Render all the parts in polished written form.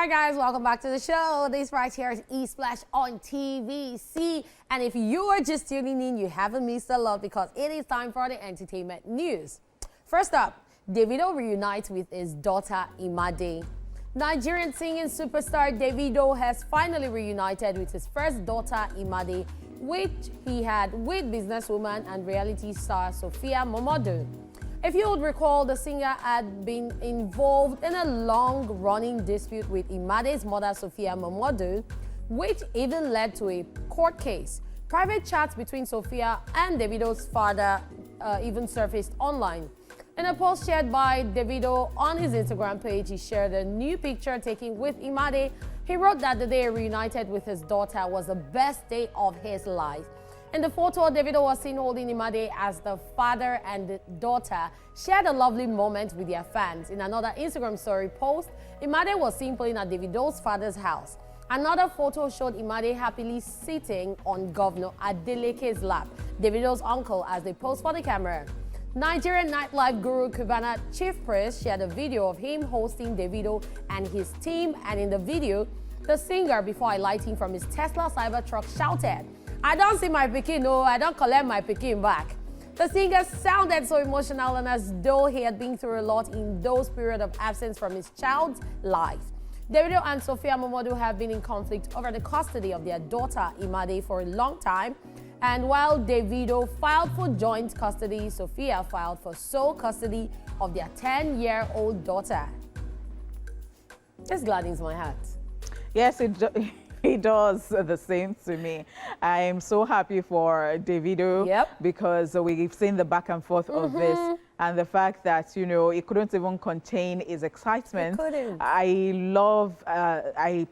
Alright guys, welcome back to the show. This right here is Esplash on TVC. And if you are just tuning in, you haven't missed a lot because it is time for the entertainment news. First up, Davido reunites with his daughter Imade. Nigerian singing superstar Davido has finally reunited with his first daughter Imade, which he had with businesswoman and reality star Sophia Momodu. If you would recall, the singer had been involved in a long-running dispute with Imade's mother, Sophia Momodu, which even led to a court case. Private chats between Sophia and Davido's father even surfaced online. In a post shared by Davido on his Instagram page, he shared a new picture taken with Imade. He wrote that the day he reunited with his daughter was the best day of his life. In the photo, Davido was seen holding Imade as the father and the daughter shared a lovely moment with their fans. In another Instagram story post, Imade was seen playing at Davido's father's house. Another photo showed Imade happily sitting on Governor Adeleke's lap, Davido's uncle, as they posed for the camera. Nigerian nightlife guru Cubana Chief Priest shared a video of him hosting Davido and his team, and in the video, the singer, before alighting from his Tesla Cybertruck, shouted, "I don't see my pikin, no, I don't collect my pikin back." The singer sounded so emotional and as though he had been through a lot in those periods of absence from his child's life. Davido and Sophia Momodu have been in conflict over the custody of their daughter Imade for a long time. And while Davido filed for joint custody, Sophia filed for sole custody of their 10-year-old daughter. This gladdens my heart. Yes, it does the same to me. I'm so happy for Davido because we've seen the back and forth of this, and the fact that, you know, he couldn't even contain his excitement. I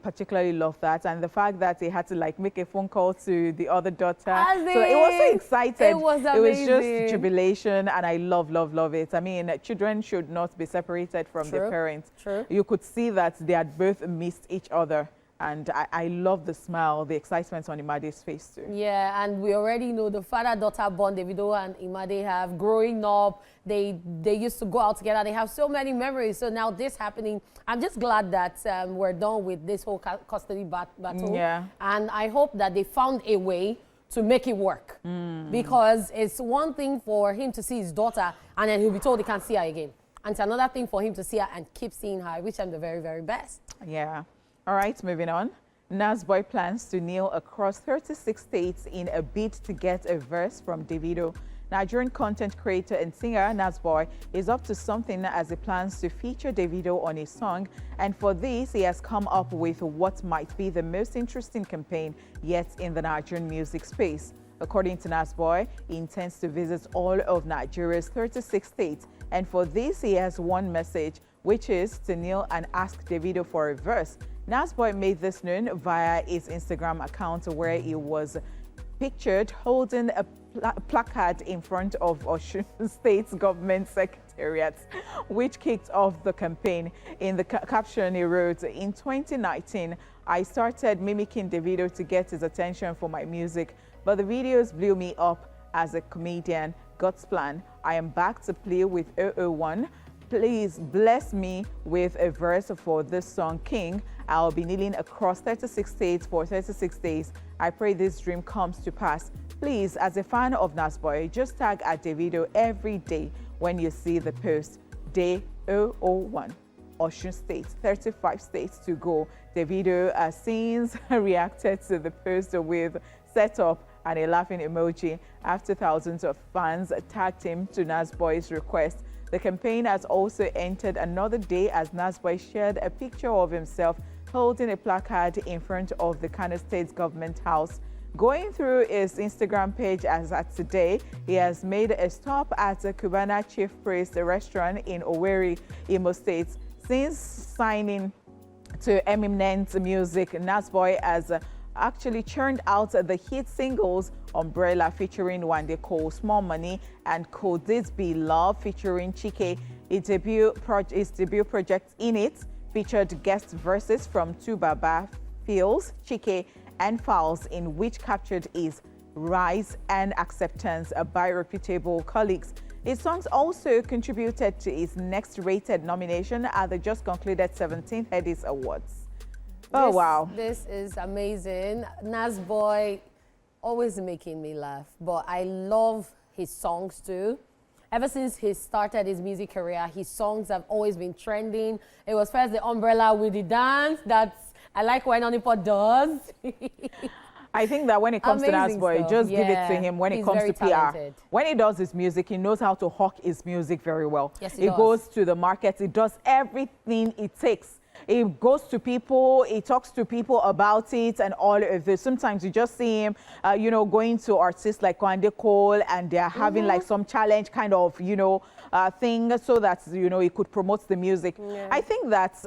particularly love that, and the fact that he had to like make a phone call to the other daughter. So it was so excited. It was amazing. It was just jubilation, and I love it. I mean, children should not be separated from their parents. You could see that they had both missed each other. And I love the smile, the excitement on Imade's face too. Yeah, and we already know the father-daughter bond Davido and Imade have growing up. They used to go out together. They have so many memories. So now this happening, I'm just glad that we're done with this whole custody battle. Yeah. And I hope that they found a way to make it work. Because it's one thing for him to see his daughter and then he'll be told he can't see her again. And it's another thing for him to see her and keep seeing her. I wish him the very, very best. Yeah. All right, moving on. Nasboy plans to kneel across 36 states in a bid to get a verse from Davido. Nigerian content creator and singer Nasboy is up to something as he plans to feature Davido on his song. And for this, he has come up with what might be the most interesting campaign yet in the Nigerian music space. According to Nasboy, he intends to visit all of Nigeria's 36 states. And for this, he has one message, which is to kneel and ask Davido for a verse. Nasboy made this known via his Instagram account, where he was pictured holding a placard in front of Osun State's government secretariat, which kicked off the campaign. In the caption, he wrote, "In 2019, I started mimicking Davido to get his attention for my music, but the videos blew me up as a comedian. God's plan. I am back to play with 001. Please bless me with a verse for this song, King. I'll be kneeling across 36 states for 36 days. I pray this dream comes to pass. Please, as a fan of Nasboy, just tag at Davido every day when you see the post. Day 001. Osun State, 35 states to go." Davido has since reacted to the post with setup and a laughing emoji after thousands of fans tagged him to Nasboy's request. The campaign has also entered another day as Nasboy shared a picture of himself holding a placard in front of the Kano State government house. Going through his Instagram page as at today, he has made a stop at the Cubana Chief Priest restaurant in Owerri, Imo State. Since signing to eminent music, Nasboy has actually churned out the hit singles Umbrella featuring Wande Cole, Small Money, and Could This Be Love featuring Chike. His debut project In It featured guest verses from Tubaba, Fields, Chike, and Fowles, in which captured his rise and acceptance by reputable colleagues. His songs also contributed to his next rated nomination at the just concluded 17th Eddies Awards. Oh, wow. This is amazing. Nas Boy always making me laugh, but I love his songs too. Ever since he started his music career, his songs have always been trending. It was first the Umbrella with the dance that I like when Onipo does. I think that when it comes to Nas Boy, just give it to him when it comes to PR. Talented. When he does his music, he knows how to hawk his music very well. Yes, he goes to the market. He does everything it takes. He goes to people, he talks to people about it and all of this. Sometimes you just see him, you know, going to artists like Kwande Cole and they're having like some challenge kind of, you know, thing so that, you know, he could promote the music. Yeah. I think that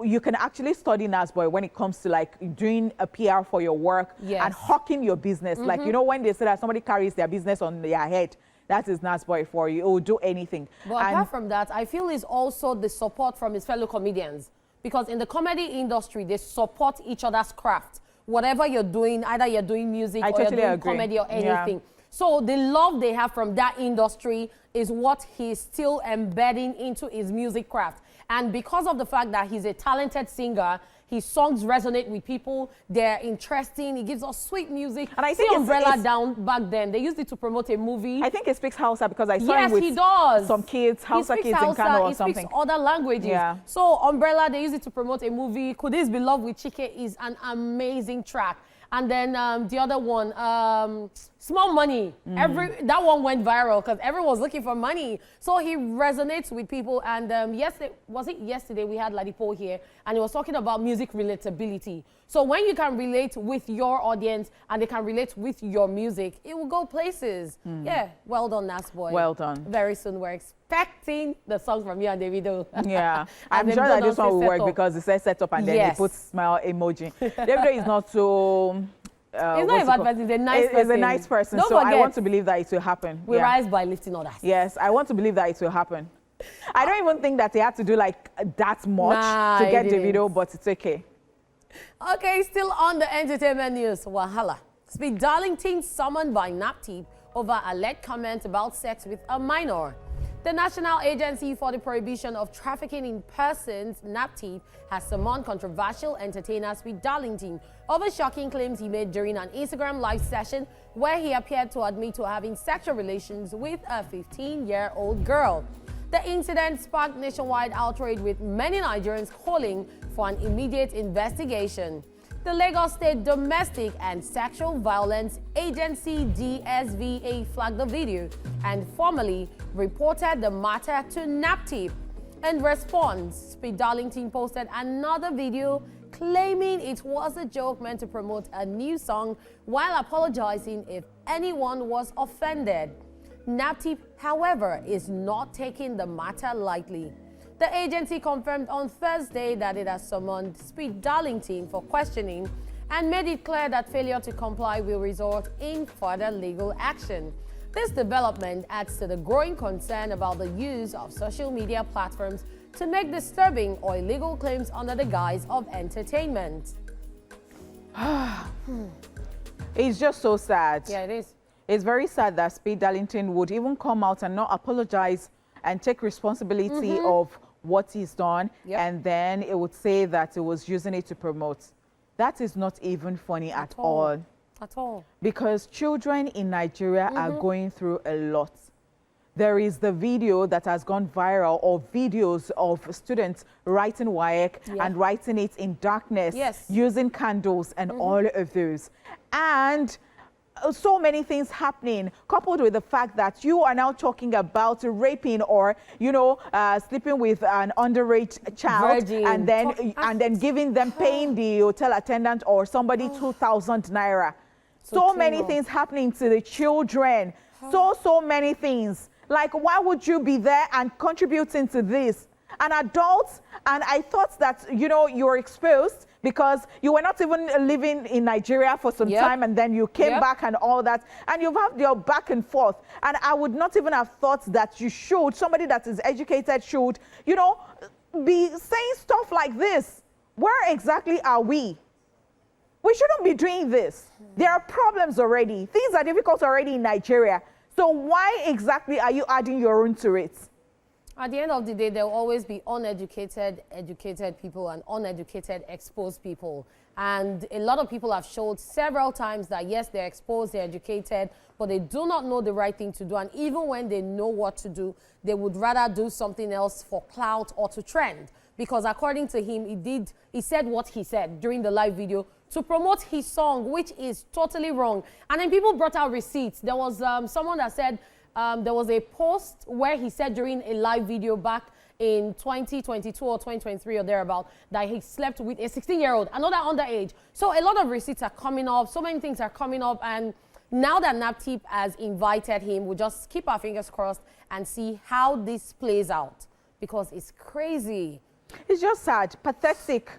you can actually study Nas Boy when it comes to like doing a PR for your work and hawking your business. Like, you know, when they say that somebody carries their business on their head, that is Nas Boy for you. It will do anything. But apart from that, I feel it's also the support from his fellow comedians. Because in the comedy industry, they support each other's craft. Whatever you're doing, either you're doing music or you're doing comedy or anything. Yeah. So the love they have from that industry is what he's still embedding into his music craft. And because of the fact that he's a talented singer, his songs resonate with people. They're interesting. He gives us sweet music. And I think Umbrella Down back then, they used it to promote a movie. I think he speaks Hausa because I saw him with some kids, Hausa kids in Kano or something. He speaks other languages. Yeah. So Umbrella, they used it to promote a movie. Could This Be Love with Chike is an amazing track. And then the other one, Small Money. That one went viral because everyone was looking for money. So he resonates with people. And yesterday we had Ladipo here, and he was talking about music relatability. So when you can relate with your audience and they can relate with your music, it will go places. Yeah, well done, Nas Boy. Well done. Very soon we're expecting the songs from you and Davido. Yeah, I'm sure that this one will work because it says set up and then he puts smile emoji. Davido is not so... he's not a bad person, he's a nice person. He's a nice person, so I want to believe that it will happen. We rise by lifting others. Yes, I want to believe that it will happen. I don't even think that they had to do like that much to get Davido, but it's okay. Okay, still on the entertainment news. Wahala. Speed Darlington summoned by NAPTIP over alleged comment about sex with a minor. The National Agency for the Prohibition of Trafficking in Persons, NAPTIP, has summoned controversial entertainer Speed Darlington over shocking claims he made during an Instagram live session where he appeared to admit to having sexual relations with a 15-year-old girl. The incident sparked nationwide outrage with many Nigerians calling for an immediate investigation. The Lagos State Domestic and Sexual Violence Agency DSVA flagged the video and formally reported the matter to NAPTIP. In response, Speed Darlington posted another video claiming it was a joke meant to promote a new song while apologizing if anyone was offended. NAPTIP, however, is not taking the matter lightly. The agency confirmed on Thursday that it has summoned Speed Darlington for questioning and made it clear that failure to comply will result in further legal action. This development adds to the growing concern about the use of social media platforms to make disturbing or illegal claims under the guise of entertainment. It's just so sad. Yeah, it is. It's very sad that Speed Darlington would even come out and not apologize and take responsibility of what he's done, and then it would say that it was using it to promote. That is not even funny at all. At all. Because children in Nigeria are going through a lot. There is the video that has gone viral, or videos of students writing WAEC and writing it in darkness, using candles and all of those. And so many things happening, coupled with the fact that you are now talking about raping or, you know, sleeping with an underage child, and then giving them, paying the hotel attendant or somebody 2,000 naira. So many things happening to the children. So many things. Like, why would you be there and contributing to this? An adult, and I thought that, you know, you were exposed because you were not even living in Nigeria for some time, and then you came back and all that, and you've had your back and forth. And I would not even have thought that you should, somebody that is educated should, you know, be saying stuff like this. Where exactly are we? We shouldn't be doing this. There are problems already. Things are difficult already in Nigeria. So why exactly are you adding your own to it? At the end of the day, there will always be uneducated, educated people and uneducated, exposed people. And a lot of people have showed several times that, yes, they're exposed, they're educated, but they do not know the right thing to do. And even when they know what to do, they would rather do something else for clout or to trend. Because according to him, he said what he said during the live video to promote his song, which is totally wrong. And then people brought out receipts. There was someone that said there was a post where he said during a live video back in 2022 or 2023 or thereabout that he slept with a 16-year-old, another underage. So a lot of receipts are coming up. So many things are coming up. And now that NAPTIP has invited him, we'll just keep our fingers crossed and see how this plays out. Because it's crazy. It's just sad, pathetic.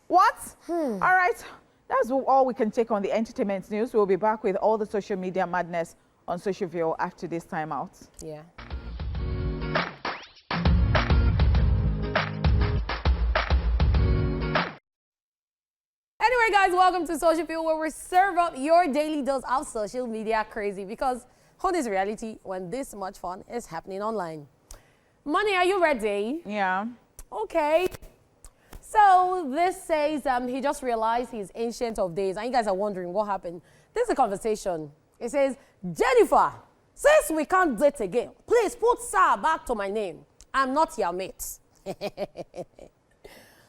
What? All right, that's all we can take on the entertainment news. We'll be back with all the social media madness on Social View after this time out. Yeah. Anyway, guys, welcome to Social View, where we serve up your daily dose of social media crazy. Because on this reality, when this much fun is happening online. Money, are you ready? Yeah. Okay. So this says he just realized he's ancient of days. And you guys are wondering what happened. This is a conversation. It says, Jennifer, since we can't date again, please put Sir back to my name. I'm not your mate.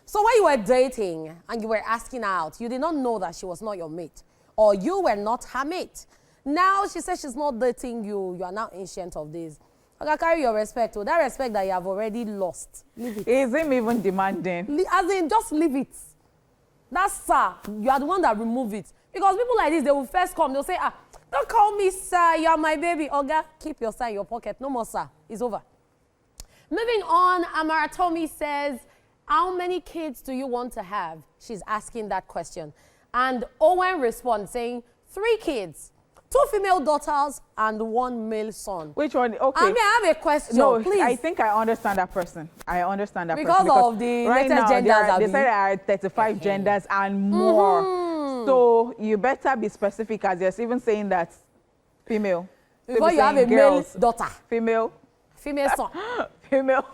So when you were dating and you were asking out, you did not know that she was not your mate. Or you were not her mate. Now she says she's not dating you. You are now ancient of days. Okay, carry your respect. That respect that you have already lost. Leave it. Is him even demanding? As in, just leave it. That's sir. You are the one that remove it. Because people like this, they will first come. They'll say, don't call me sir. You are my baby. Oga, keep your sir in your pocket. No more sir. It's over. Moving on, Amara Tommy says, how many kids do you want to have? She's asking that question. And Owen responds saying, 3 kids. 2 female daughters and 1 male son. Which one? Okay. I mean, I have a question. No, please. I think I understand that person. I understand that because person. Because of the right latest now, genders. they say there are 35 genders and more. So you better be specific, as you're even saying that female. Before you have a girls, male daughter. Female son. Female.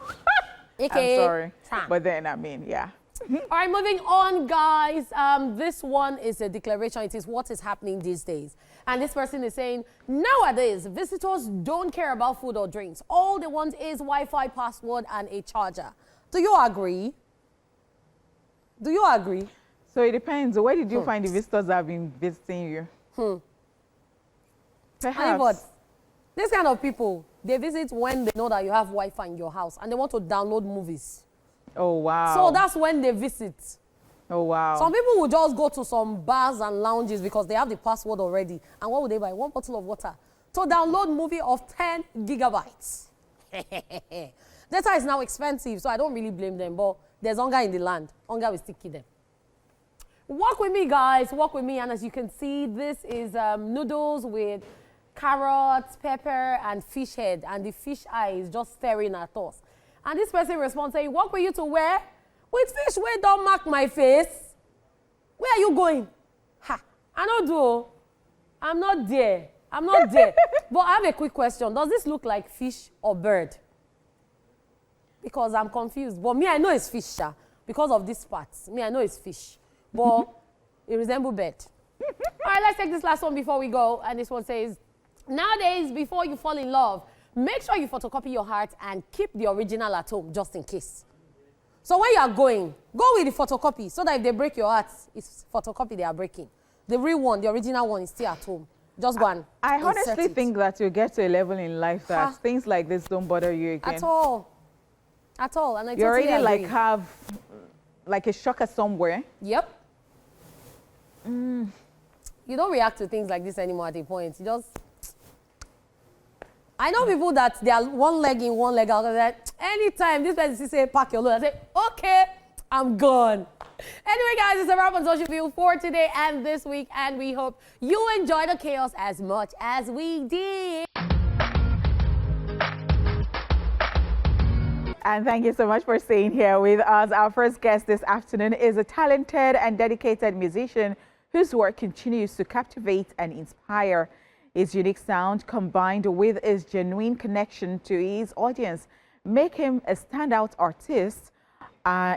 AKA I'm sorry. son. But then, I mean, yeah. All right, moving on, guys. This one is a declaration. It is what is happening these days. And this person is saying, nowadays, visitors don't care about food or drinks. All they want is Wi-Fi password and a charger. Do you agree? Do you agree? So it depends. Where did you find the visitors that have been visiting you? Perhaps. But this kind of people, they visit when they know that you have Wi-Fi in your house and they want to download movies. Oh, wow. So that's when they visit. Oh, wow. Some people will just go to some bars and lounges because they have the password already. And what would they buy? 1 bottle of water to download movie of 10 gigabytes. Data is now expensive, so I don't really blame them. But there's hunger in the land. Hunger will still kill them. Walk with me, guys. Walk with me. And as you can see, this is noodles with carrots, pepper, and fish head. And the fish eye is just staring at us. And this person responds saying, walk with you to where? With fish where don't mark my face. Where are you going? Ha, I don't do. I'm not there. I'm not there. But I have a quick question. Does this look like fish or bird? Because I'm confused. But me, I know it's fish, sha, because of these parts. Me, I know it's fish. But it resembles bird. All right, let's take this last one before we go. And this one says, nowadays, before you fall in love, make sure you photocopy your heart and keep the original at home, just in case. So when you are going, go with the photocopy so that if they break your heart, it's photocopy they are breaking. The real one, the original one is still at home. Just go and I honestly think that you get to a level in life that things like this don't bother you again. At all. At all. And I you totally already agree. like have like a shocker somewhere. Yep. You don't react to things like this anymore at a point. You just... I know people that they are one leg in, one leg out. That anytime this person say, pack your load, I say, okay, I'm gone. Anyway, guys, it's a wrap on Social View for today and this week. And we hope you enjoy the chaos as much as we did. And thank you so much for staying here with us. Our first guest this afternoon is a talented and dedicated musician whose work continues to captivate and inspire. His unique sound combined with his genuine connection to his audience make him a standout artist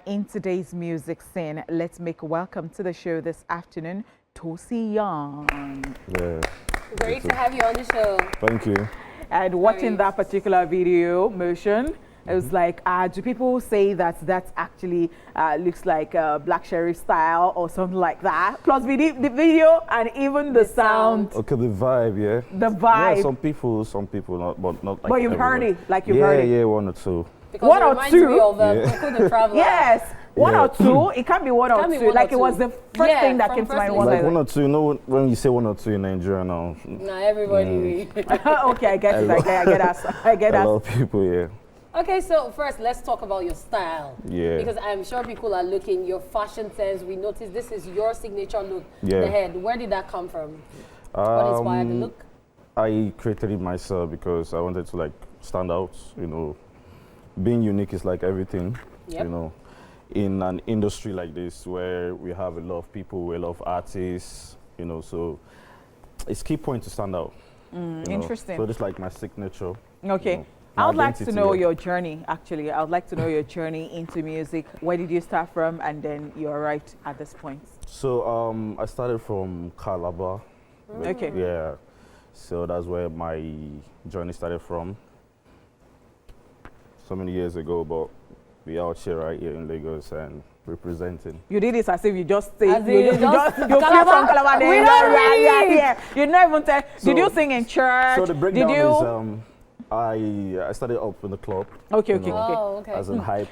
in today's music scene. Let's make a welcome to the show this afternoon, Tosi Young. Yeah. Great to have you on the show. Thank you. And watching that particular video motion, it was like, do people say that that actually looks like Black Sherry style or something like that? Plus the video and even the sound. Okay, the vibe, yeah. The vibe. Yeah, some people, not, but not like. But you've heard everyone. it, like you've heard it. Yeah, one or two. Because One it or reminds two? me of Yeah. Coco the Traveler. Yes, one Yeah. or two. It can't be one or Can't be two. one Like or it was two. the first Yeah, thing that from came to first mind. thing. Was Like like, one or two, you know, when you say one or two in Nigeria now, Nah, everybody. okay, I get it. I get that. I get a that. lot of people, yeah. Okay, so first let's talk about your style. Yeah. Because I'm sure people are looking, your fashion sense, we noticed this is your signature look, Yeah. the head. Where did that come from? What inspired the look? I created it myself because I wanted to like stand out, you know. Being unique is like everything, Yep. you know. In an industry like this where we have a lot of people, a lot of artists, you know, so it's key point to stand out. you know. Interesting. So this is like my signature. Okay. you know, my I would like to identity, know yeah. your journey, actually. I would like to know your journey into music. Where did you start from? And then you're right at this point. So I started from Calabar. Okay. Yeah. So that's where my journey started from. So many years ago, but we out here right here in Lagos and representing. You did this as if you just say As in you just flew from Calabar? Calabar. We Then don't yeah, really. yeah. You not even tell. So- Did you sing in church? So the breakdown did you? is I started up in the club. Okay, you okay, know, okay. Oh, okay. As in hype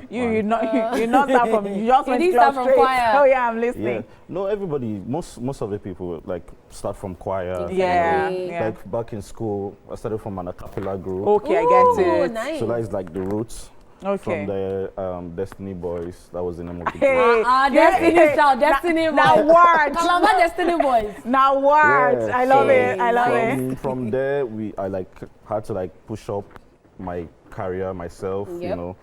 You man. not you not start from you just You went didn't club start from straight. choir. Oh yeah, I'm Yeah. listening. No, everybody, most of the people like start from choir. Yeah, Exactly. yeah. Like back in school, I started from an a cappella group. Okay, I Ooh, get it. nice. So that is like the roots. Okay. From the Destiny Boys, that was the name of the group. Hey, Destiny Child, Destiny Boys. Now words. Calabar Destiny Boys. Now words. Yeah, I love so it. I love it. From there, I like had to like push up my career myself. Yep. You know,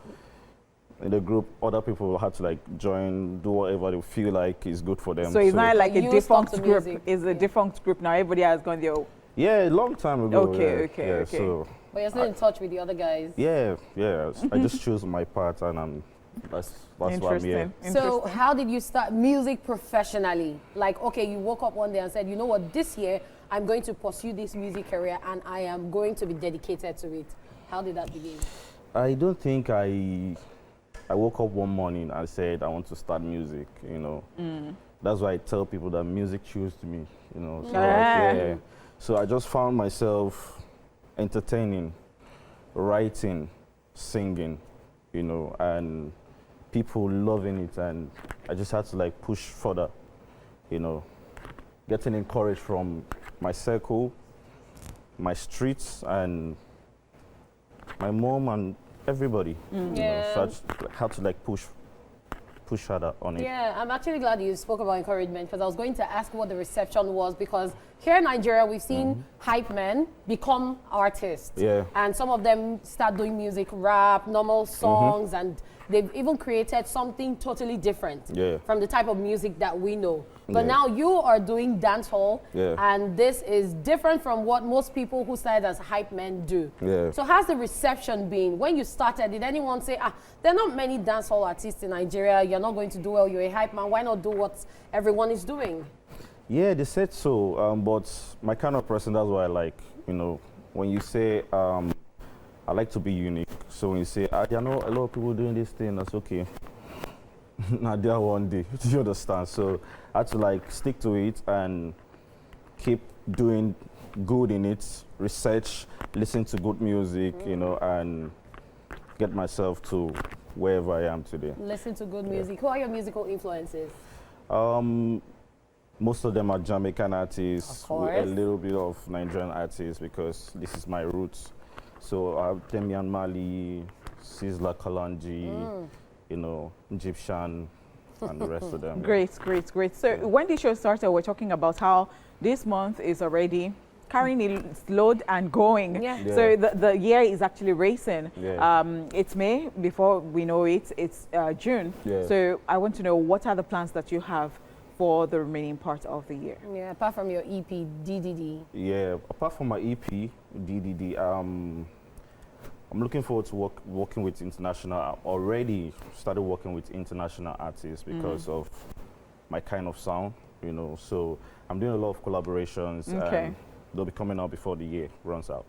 in the group, other people had to like join, do whatever they feel like is good for them. So it's not like a You defunct stopped the group. music. It's a defunct group now. Everybody has gone there. yeah, a long time ago. Okay, yeah, okay, yeah, okay. So But you're still in touch with the other guys. yeah. I just choose my part, and that's why I'm here. Interesting. So how did you start music professionally? Like, okay, you woke up one day and said, you know what, this year I'm going to pursue this music career and I am going to be dedicated to it. How did that begin? I don't think I woke up one morning and said I want to start music, you know. That's why I tell people that music chose me, you know. So, Yeah. yeah. So I just found myself entertaining, writing, singing, you know, and people loving it, and I just had to like push further, you know, getting encouraged from my circle, my streets, and my mom and everybody. You know, so I just had to like push harder on it. Yeah, I'm actually glad you spoke about encouragement because I was going to ask what the reception was because here in Nigeria we've seen hype men become artists. Yeah. And some of them start doing music, rap, normal songs, and they've even created something totally different Yeah. from the type of music that we know. But Yeah. now you are doing dancehall, Yeah. and this is different from what most people who started as hype men do. Yeah. So how's the reception been? When you started, did anyone say, there are not many dancehall artists in Nigeria, you're not going to do well, you're a hype man, why not do what everyone is doing? Yeah, they said so, but my kind of person, that's what I like, you know, when you say, I like to be unique. So when you say, I know a lot of people doing this thing, that's okay. Now there one day, do you understand? So I had to like stick to it and keep doing good in it, research, listen to good music, you know, and get myself to wherever I am today. Listen to good music. Who are your musical influences? Most of them are Jamaican artists, Of with a course. little bit of Nigerian artists because this is my roots. So I have Demian Mali, Sizzla Kalanji, you know, Egyptian, and the rest of them. Great, great, great. So when the show started, we're talking about how this month is already carrying its load and going. Yeah. Yeah. So the year is actually racing. Yeah. It's May. Before we know it, it's June. Yeah. So I want to know, what are the plans that you have for the remaining part of the year? Yeah, apart from your EP, DDD. Yeah, apart from my EP, DDD, I'm looking forward to working with international. I already started working with international artists because of my kind of sound, you know. So I'm doing a lot of collaborations, and they'll be coming out before the year runs out.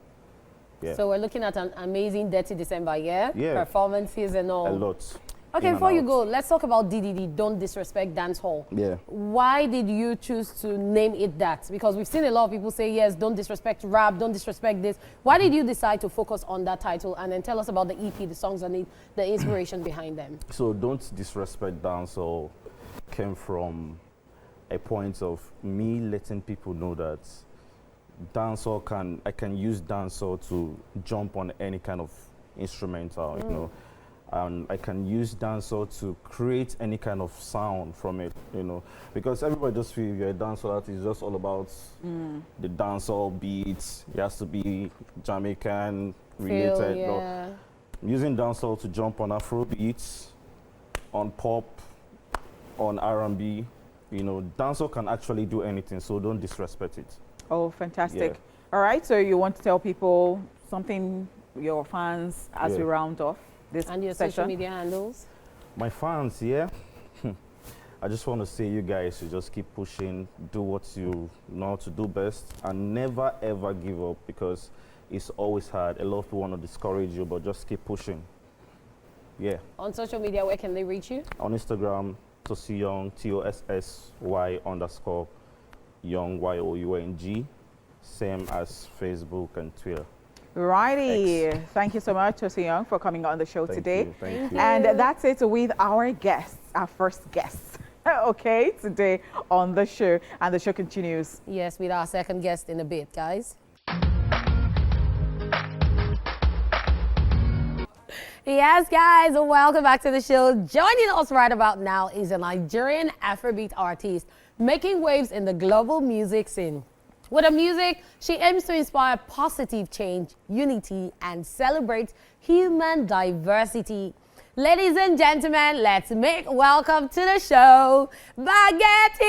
Yeah. So we're looking at an amazing Dirty December, yeah? Yeah. Performances and all. A lot. Okay, In before and you out. go, let's talk about DDD, Don't Disrespect Dancehall. Yeah. Why did you choose to name it that? Because we've seen a lot of people say, yes, don't disrespect rap, don't disrespect this. Why did you decide to focus on that title? And then tell us about the EP, the songs on it, the inspiration behind them. So Don't Disrespect Dancehall came from a point of me letting people know that I can use dancehall to jump on any kind of instrumental, you know. And I can use dancehall to create any kind of sound from it, you know, because everybody just feels you're a dancehall artist, it's just all about the dancehall beats. It has to be Jamaican related. Feel, No. yeah. I'm using dancehall to jump on Afro beats, on pop, on R&B. You know, dancehall can actually do anything, so don't disrespect it. Oh, fantastic. Yeah. All right, so you want to tell people something, your fans, as we round off this And your session? social media handles? My fans, yeah. I just want to say you guys should just keep pushing, do what you know how to do best, and never ever give up, because it's always hard. A lot of people want to discourage you, but just keep pushing. Yeah. On social media, where can they reach you? On Instagram, Tossy Young, TOSSY_ Young, YOUNG. Same as Facebook and Twitter. Righty. X. Thank you so much, Tosi Young, for coming on the show today. Thank you. And that's it with our guests, our first guests. Okay, today on the show. And the show continues. Yes, with our second guest in a bit, guys. Yes, guys, welcome back to the show. Joining us right about now is a Nigerian Afrobeat artist making waves in the global music scene. With her music, she aims to inspire positive change, unity, and celebrate human diversity. Ladies and gentlemen, let's make welcome to the show, Baguette.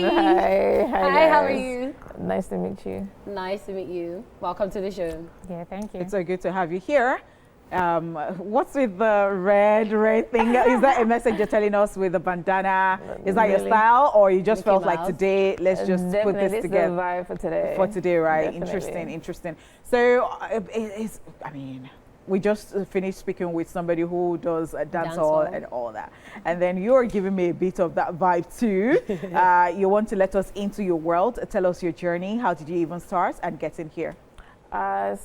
Hi, Hi, how are guys. you? Nice to meet you. Nice to meet you. Welcome to the show. Yeah, thank you. It's so good to have you here. What's with the red thing? Is that a message you're telling us with the bandana? Is that your Really? style, or you just Mickey felt like Mouse. today, let's just put Definitely, this it's together? the vibe for today. For today, right? Definitely. Interesting. So, we just finished speaking with somebody who does dancehall Dancehall. and all that. And then you're giving me a bit of that vibe too. You want to let us into your world, tell us your journey. How did you even start and get in here?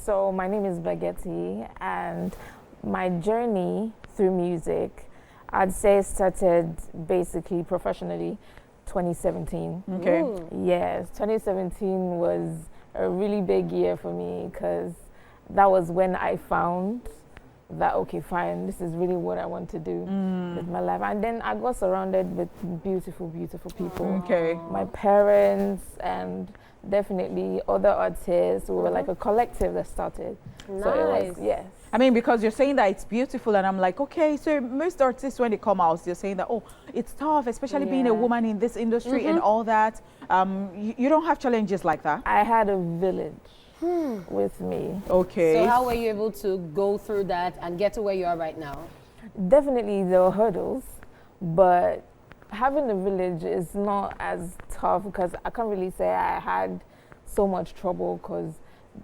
So my name is Baguette, and my journey through music, I'd say started basically professionally 2017. Okay. Ooh. Yes, 2017 was a really big year for me because that was when I found that, okay, fine, this is really what I want to do with my life. And then I got surrounded with beautiful, beautiful people. Okay. My parents and definitely other artists. We were like a collective that started. Nice. So it was, yes. I mean, because you're saying that it's beautiful, and I'm like, okay, so most artists, when they come out, they're saying that, oh, it's tough, especially being a Yeah. woman in this industry and all that. You don't have challenges like that? I had a village with me. Okay. So how were you able to go through that and get to where you are right now? Definitely there were hurdles, but having a village is not as tough because I can't really say I had so much trouble because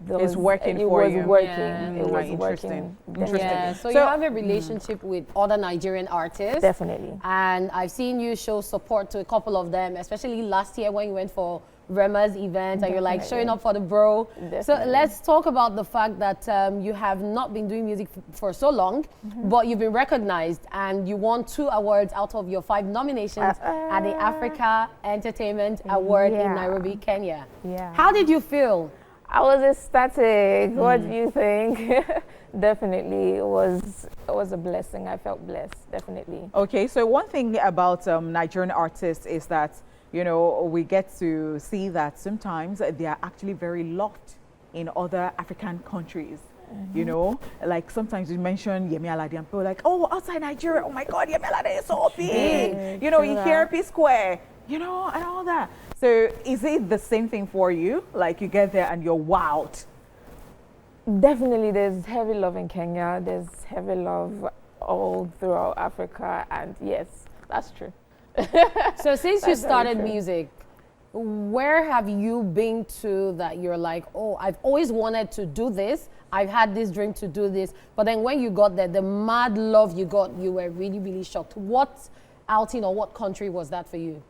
It's working for you. It was working. Yeah. It was Right, interesting. working. Interesting. Yeah, so you So- have a relationship with other Nigerian artists. Definitely. And I've seen you show support to a couple of them, especially last year when you went for Rema's event and you're like showing up for the bro. So Definitely. let's talk about the fact that you have not been doing music for so long, but you've been recognized and you won 2 awards out of your 5 nominations at the Africa Entertainment Award in Yeah. Nairobi, Kenya. Yeah. How did you feel? I was ecstatic. What do you think? Definitely, it was a blessing. I felt blessed, definitely. Okay, so one thing about Nigerian artists is that, you know, we get to see that sometimes they are actually very loved in other African countries. You know, like sometimes you mention Yemi Alade and people are like, oh, outside Nigeria, oh my God, Yemi Alade is so big. You know, you hear P Square, you know, and all that. So is it the same thing for you? Like you get there and you're wowed? Definitely, there's heavy love in Kenya. There's heavy love all throughout Africa, and yes, that's true. So since you That's very started true. music, where have you been to that you're like, oh, I've always wanted to do this. I've had this dream to do this. But then when you got there, the mad love you got, you were really, really shocked. What outing or what country was that for you?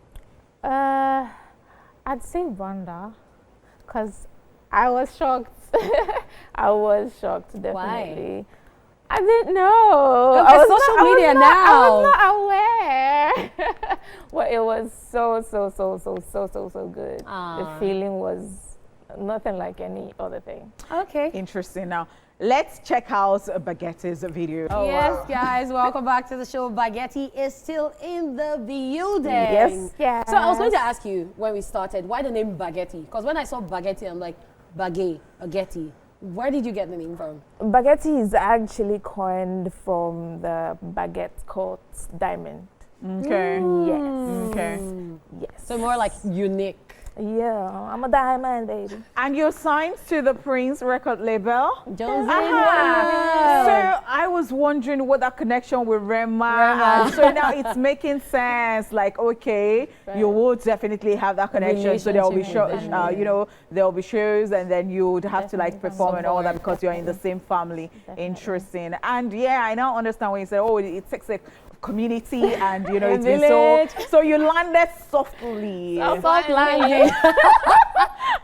I'd say Rwanda, because I was shocked. I was shocked, definitely. Why? I didn't know. Look I at was social not- I was media not- now. I was not aware. Well, it was so good. Ah. The feeling was nothing like any other thing. Okay. Interesting. Now, let's check out Baguette's video. Yes, guys, welcome back to the show. Baguette is still in the building. Yes. So I was going to ask you when we started, why the name Baguette? Because when I saw Baguette, I'm like, Baguette. Where did you get the name from? Baguette is actually coined from the baguette called diamond. Okay. Yes. Okay. Yes. So more like unique. Yeah, I'm a diamond, baby. And you're signed to the Prince record label? Jonesy. So I was wondering what that connection with Rema. And so now it's making sense. Like, okay, you will definitely have that connection. So there will be Relationship shows, with them. you know, there will be shows, and then you would have to like Definitely. perform and all that because you're in the same family. Interesting. And yeah, I now understand when you say, oh, it takes a community, and you know, it's been so you landed softly. Soft landing.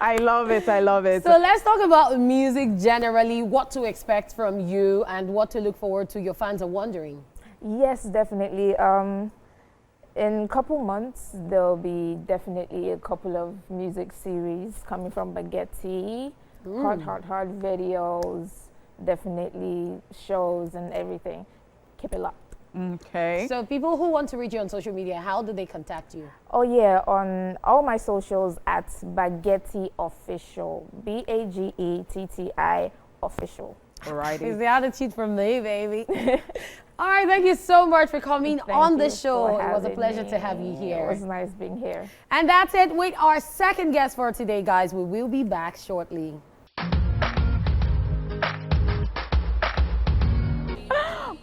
I love it. I love it. So let's talk about music generally, what to expect from you and what to look forward to. Your fans are wondering. Yes, definitely. In a couple months, there'll be definitely a couple of music series coming from Baguette, hard videos, definitely shows and everything. Keep it locked. Okay. So people who want to reach you on social media, how do they contact you? Oh yeah, on all my socials at Baguette Official, BAGETTI Official. Alrighty. Is the attitude from me, baby. All right, thank you so much for coming on the show. It was a pleasure to have you here. It was nice being here. And that's it with our second guest for today, guys. We will be back shortly.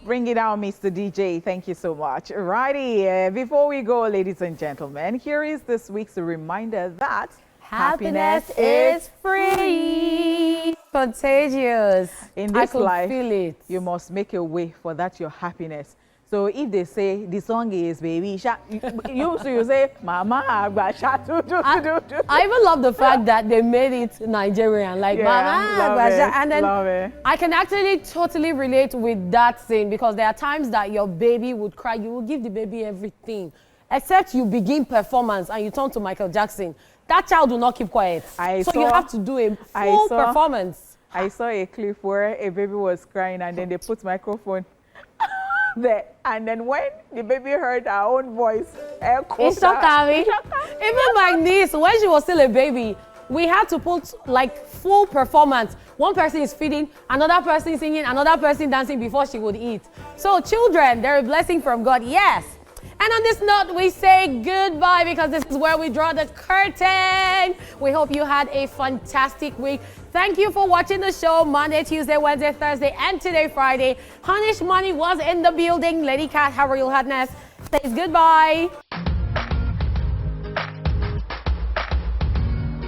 Bring it on, Mr. DJ. Thank you so much. Righty, before we go, ladies and gentlemen, here is this week's reminder that Happiness is free. Contagious. In I this could life, feel it. you must make a way for that your happiness. So if they say the song is baby shark, you say mama agba shark do. I even love the fact that they made it Nigerian, like Mama love Agbaja. it, And then love it. I can actually totally relate with that scene because there are times that your baby would cry. You will give the baby everything, except you begin performance and you turn to Michael Jackson. That child will not keep quiet. You have to do a full performance. I saw a clip where a baby was crying and then they put microphone there, and then when the baby heard her own voice, It shocked me. Even my niece, when she was still a baby, we had to put like full performance. One person is feeding, another person singing, another person dancing before she would eat. So children, they're a blessing from God, yes. And on this note, we say goodbye because this is where we draw the curtain. We hope you had a fantastic week. Thank you for watching the show Monday, Tuesday, Wednesday, Thursday, and today, Friday. Hanish Money was in the building. Lady Cat, how are you, hotness? Says goodbye.